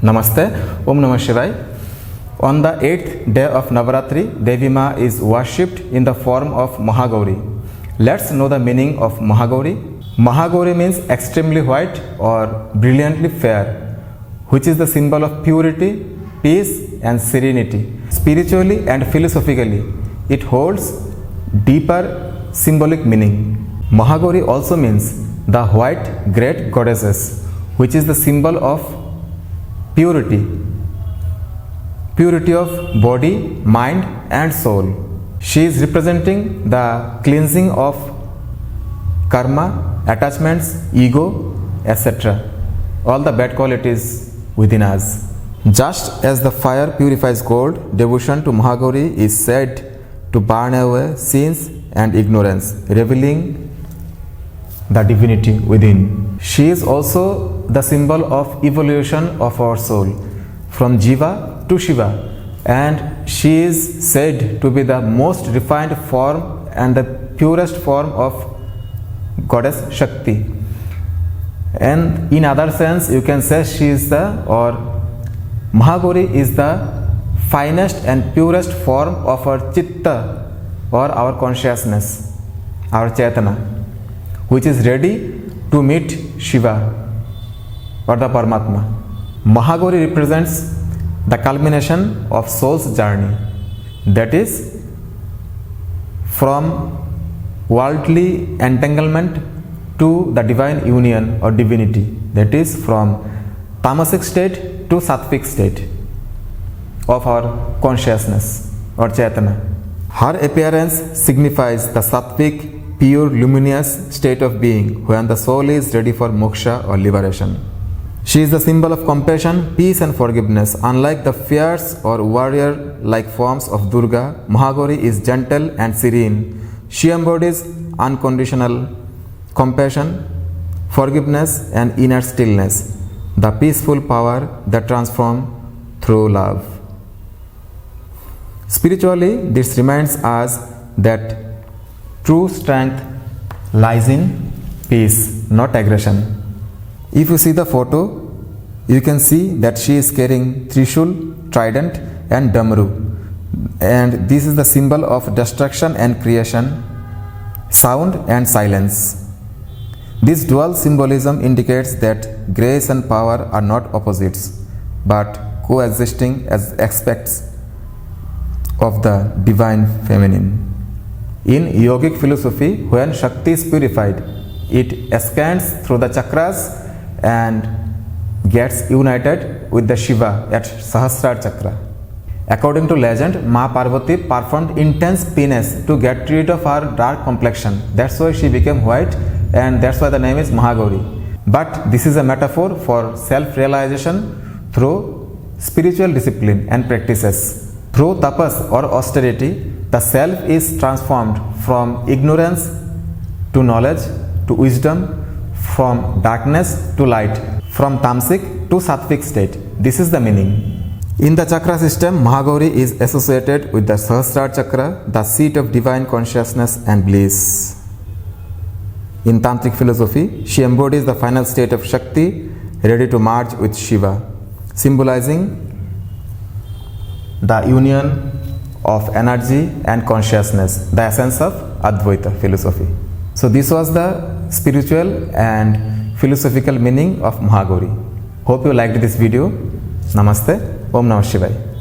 Namaste, Om Namah Shivaya. On the 8th day of Navaratri, Devi Maa is worshipped in the form of Mahagauri. Let's know the meaning of Mahagauri. Mahagauri means extremely white or brilliantly fair, which is the symbol of purity, peace and serenity. Spiritually and philosophically, it holds deeper symbolic meaning. Mahagauri also means the white great goddesses, which is the symbol of purity of body, mind and soul. She is representing the cleansing of karma, attachments, ego, etc. All the bad qualities within us. Just as the fire purifies gold, devotion to Mahagauri is said to burn away sins and ignorance, revealing the divinity within. She is also the symbol of evolution of our soul from Jiva to Shiva, and she is said to be the most refined form and the purest form of goddess Shakti. And in other sense, you can say she is Mahagauri is the finest and purest form of our Chitta or our consciousness, our Chaitana, which is ready to meet Shiva or the Paramatma. Mahagauri represents the culmination of soul's journey, that is, from worldly entanglement to the divine union or divinity, that is, from tamasic state to sattvic state of our consciousness or Chaitana. Her appearance signifies the sattvic, pure, luminous state of being when the soul is ready for moksha or liberation. She is the symbol of compassion, peace and forgiveness. Unlike the fierce or warrior-like forms of Durga, Mahagauri is gentle and serene. She embodies unconditional compassion, forgiveness and inner stillness, the peaceful power that transforms through love. Spiritually, this reminds us that true strength lies in peace, not aggression. If you see the photo, you can see that she is carrying Trishul, trident and Damru, and this is the symbol of destruction and creation, sound and silence. This dual symbolism indicates that grace and power are not opposites but coexisting as aspects of the divine feminine. In yogic philosophy, when Shakti is purified, it scans through the chakras and gets united with the Shiva at Sahasrara chakra. According to legend, Maa Parvati performed intense penance to get rid of her dark complexion. That's why she became white, and that's why the name is Mahagauri. But this is a metaphor for self-realization through spiritual discipline and practices. Through tapas or austerity, the self is transformed from ignorance to knowledge to wisdom, from darkness to light, from tamasic to sattvic state. This is the meaning. In the chakra system, Mahagauri is associated with the Sahasrara chakra, the seat of divine consciousness and bliss. In tantric philosophy, she embodies the final state of Shakti, ready to merge with Shiva, symbolizing the union of energy and consciousness, the essence of Advaita philosophy. So this was the spiritual and philosophical meaning of Mahagauri. Hope you liked this video. Namaste. Om Namah Shivaya.